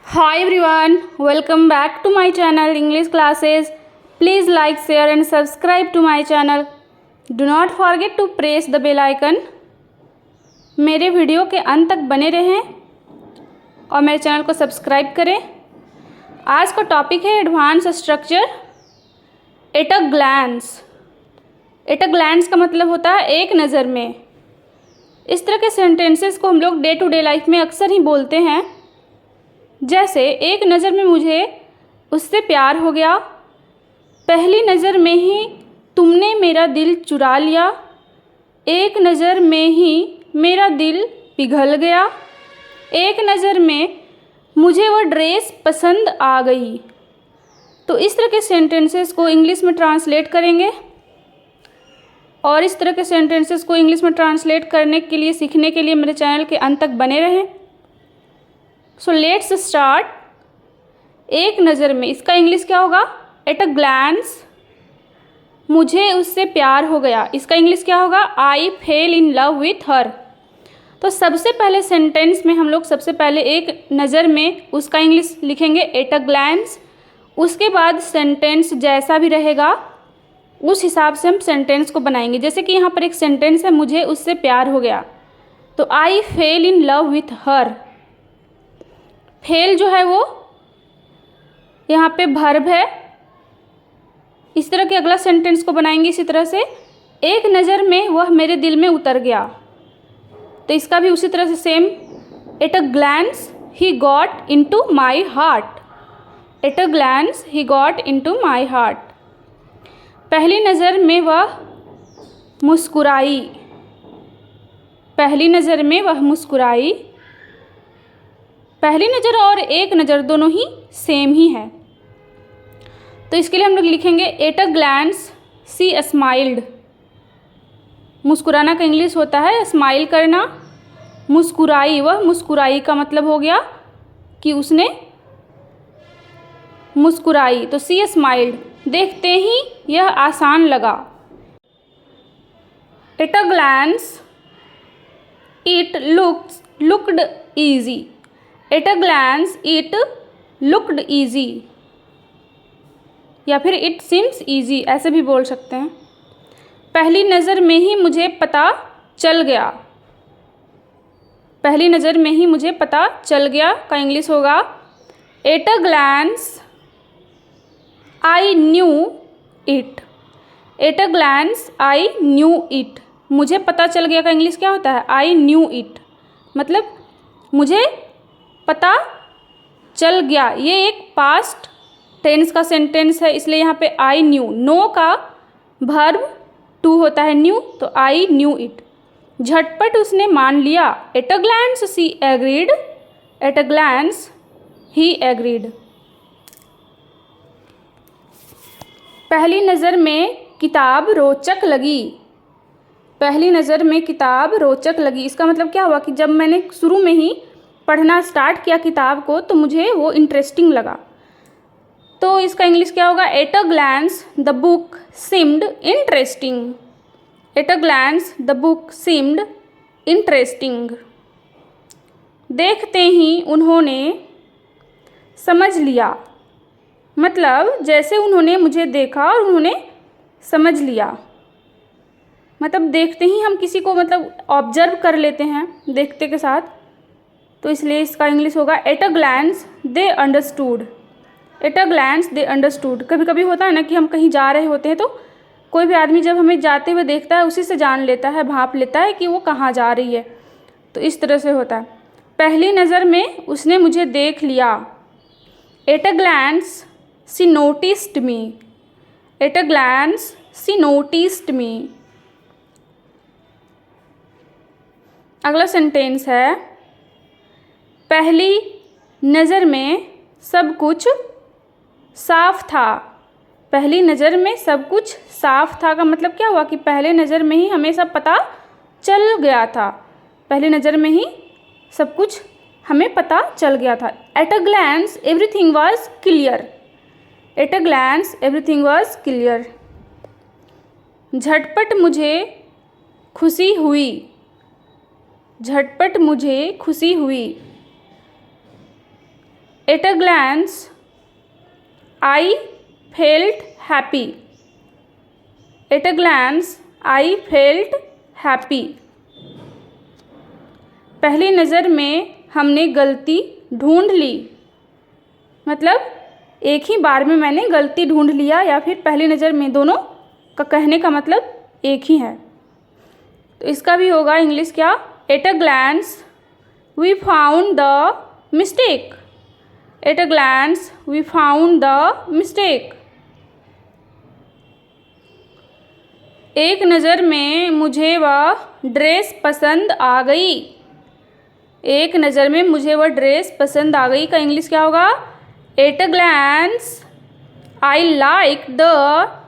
Hi everyone, welcome back to my channel English classes. Please like, share and subscribe to my channel. Do not forget to press the bell icon. मेरे video के अंत तक बने रहें और मेरे channel को सब्सक्राइब करें। आज का टॉपिक है advance structure at a glance. At a glance का मतलब होता है एक नज़र में। इस तरह के सेंटेंसेस को हम लोग डे टू डे लाइफ में अक्सर ही बोलते हैं, जैसे एक नज़र में मुझे उससे प्यार हो गया, पहली नज़र में ही तुमने मेरा दिल चुरा लिया, एक नज़र में ही मेरा दिल पिघल गया, एक नज़र में मुझे वह ड्रेस पसंद आ गई। तो इस तरह के सेंटेंसेस को इंग्लिश में ट्रांसलेट करेंगे और इस तरह के सेंटेंसेस को इंग्लिश में ट्रांसलेट करने के लिए, सीखने के लिए मेरे चैनल के अंत तक बने रहें। So let's start. एक नज़र में, इसका इंग्लिश क्या होगा? At a glance. मुझे उससे प्यार हो गया, इसका इंग्लिश क्या होगा? I fell in love with her. तो सबसे पहले सेंटेंस में हम लोग सबसे पहले एक नज़र में उसका इंग्लिश लिखेंगे एट अ ग्लैंस। उसके बाद सेंटेंस जैसा भी रहेगा उस हिसाब से हम सेंटेंस को बनाएंगे। जैसे कि यहाँ पर एक सेंटेंस है, मुझे उससे प्यार हो गया, तो I fell in love with her. Fell जो है वो यहाँ पे वर्ब है। इस तरह के अगला सेंटेंस को बनाएंगे इसी तरह से, एक नज़र में वह मेरे दिल में उतर गया, तो इसका भी उसी तरह से सेम, एट अ ग्लैंस ही got into my heart. At a glance ही गॉट इनटू माई हार्ट। पहली नज़र में वह मुस्कुराई, पहली नज़र में वह मुस्कुराई। पहली नज़र और एक नज़र दोनों ही सेम ही है, तो इसके लिए हम लोग लिखेंगे at a glance she smiled. मुस्कुराना का इंग्लिश होता है स्माइल करना। मुस्कुराई, वह मुस्कुराई का मतलब हो गया कि उसने मुस्कुराई, तो सी स्माइल्ड। देखते ही यह आसान लगा। At a glance it looked easy. At a glance it looked easy, या फिर इट सीम्स ईजी, ऐसे भी बोल सकते हैं। पहली नज़र में ही मुझे पता चल गया, पहली नज़र में ही मुझे पता चल गया का इंग्लिश होगा at a glance I knew it. At a glance I knew it. मुझे पता चल गया का इंग्लिश क्या होता है? आई न्यू इट, मतलब मुझे पता चल गया। ये एक पास्ट टेंस का सेंटेंस है, इसलिए यहाँ पे आई न्यू, नो का वर्ब टू होता है न्यू, तो आई न्यू इट। झटपट उसने मान लिया, at a glance she agreed. At a glance ही एग्रीड। पहली नज़र में किताब रोचक लगी, पहली नज़र में किताब रोचक लगी। इसका मतलब क्या हुआ कि जब मैंने शुरू में ही पढ़ना स्टार्ट किया किताब को तो मुझे वो इंटरेस्टिंग लगा, तो इसका इंग्लिश क्या होगा? At a glance the book seemed interesting. At a glance the book seemed interesting. देखते ही उन्होंने समझ लिया, मतलब जैसे उन्होंने मुझे देखा और उन्होंने समझ लिया। मतलब देखते ही हम किसी को मतलब ऑब्जर्व कर लेते हैं देखते के साथ, तो इसलिए इसका इंग्लिश होगा at a glance they understood. At a glance they understood. कभी कभी होता है ना कि हम कहीं जा रहे होते हैं, तो कोई भी आदमी जब हमें जाते हुए देखता है उसी से जान लेता है, भांप लेता है कि वो कहाँ जा रही है, तो इस तरह से होता है। पहली नज़र में उसने मुझे देख लिया, at a glance she noticed me. At a glance she noticed me. अगला सेंटेंस है, पहली नज़र में सब कुछ साफ था। पहली नज़र में सब कुछ साफ था का मतलब क्या हुआ कि पहले नज़र में ही हमें सब पता चल गया था। पहली नज़र में ही सब कुछ हमें पता चल गया था। At a glance everything was clear. At a glance everything was clear. झटपट मुझे खुशी हुई। झटपट मुझे खुशी हुई। At a glance I felt happy. At a glance I felt happy. पहली नज़र में हमने गलती ढूंढ ली, मतलब एक ही बार में मैंने गलती ढूंढ लिया, या फिर पहली नज़र में, दोनों का कहने का मतलब एक ही है। तो इसका भी होगा इंग्लिश क्या, at a glance we found the mistake. At a glance we found the mistake. एक नज़र में मुझे वह ड्रेस पसंद आ गई। एक नज़र में मुझे वह ड्रेस पसंद आ गई का इंग्लिश क्या होगा, at a glance I like the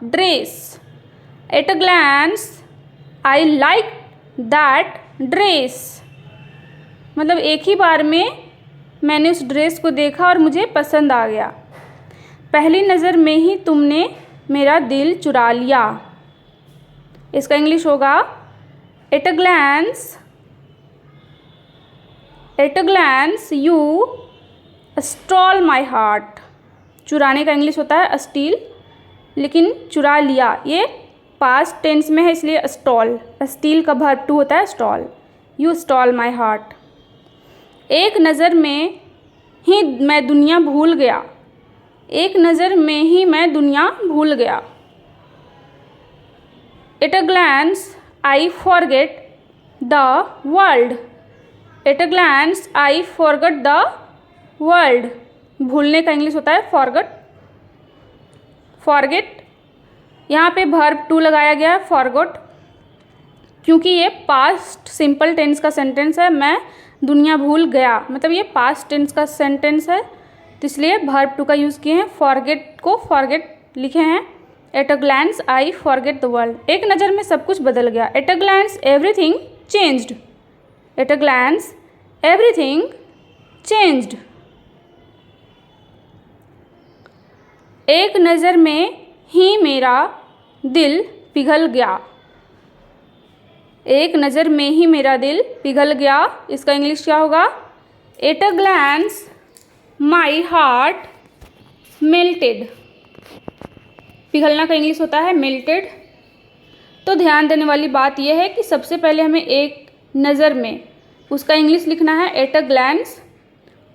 dress. At a glance I like that dress. मतलब एक ही बार में मैंने उस ड्रेस को देखा और मुझे पसंद आ गया। पहली नज़र में ही तुमने मेरा दिल चुरा लिया। इसका इंग्लिश होगा at a glance you stole my heart. चुराने का इंग्लिश होता है स्टील, लेकिन चुरा लिया ये पास्ट टेंस में है, इसलिए स्टॉल, स्टील का वर्ब टू होता है stall. You stole my heart. एक नज़र में ही मैं दुनिया भूल गया। एक नज़र में ही मैं दुनिया भूल गया। At a glance I forget the world. At a glance I forget the world. भूलने का इंग्लिश होता है फॉरगेट। फॉरगेट यहाँ पे वर्ब टू लगाया गया है फॉरगॉट, क्योंकि ये पास्ट सिंपल टेंस का सेंटेंस है। मैं दुनिया भूल गया, मतलब ये पास्ट टेंस का सेंटेंस है, तो इसलिए वर्ब टू का यूज़ किए हैं। फॉरगेट को फॉरगेट लिखे हैं। At a glance I forget the world. एक नज़र में सब कुछ बदल गया। At a glance everything changed. At a glance everything changed. एक नज़र में ही मेरा दिल पिघल गया। एक नज़र में ही मेरा दिल पिघल गया। इसका इंग्लिश क्या होगा, at a glance my heart melted. पिघलना का इंग्लिश होता है मेल्टेड। तो ध्यान देने वाली बात यह है कि सबसे पहले हमें एक नज़र में उसका इंग्लिश लिखना है एट अ ग्लैंस,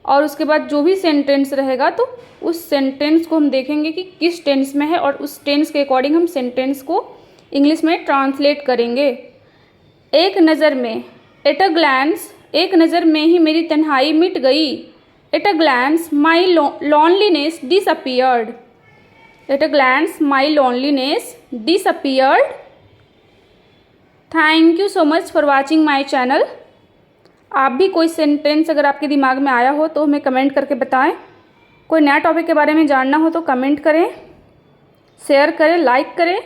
और उसके बाद जो भी सेंटेंस रहेगा तो उस सेंटेंस को हम देखेंगे कि किस टेंस में है, और उस टेंस के अकॉर्डिंग हम सेंटेंस को इंग्लिश में ट्रांसलेट करेंगे। एक नज़र में, एट अ ग्लैंस, एक नज़र में ही मेरी तन्हाई मिट गई। At a glance my loneliness disappeared. At a glance my loneliness disappeared. Thank you so much for watching my channel. आप भी कोई सेंटेंस अगर आपके दिमाग में आया हो तो हमें कमेंट करके बताएं। कोई नया टॉपिक के बारे में जानना हो तो कमेंट करें, शेयर करें, लाइक करें।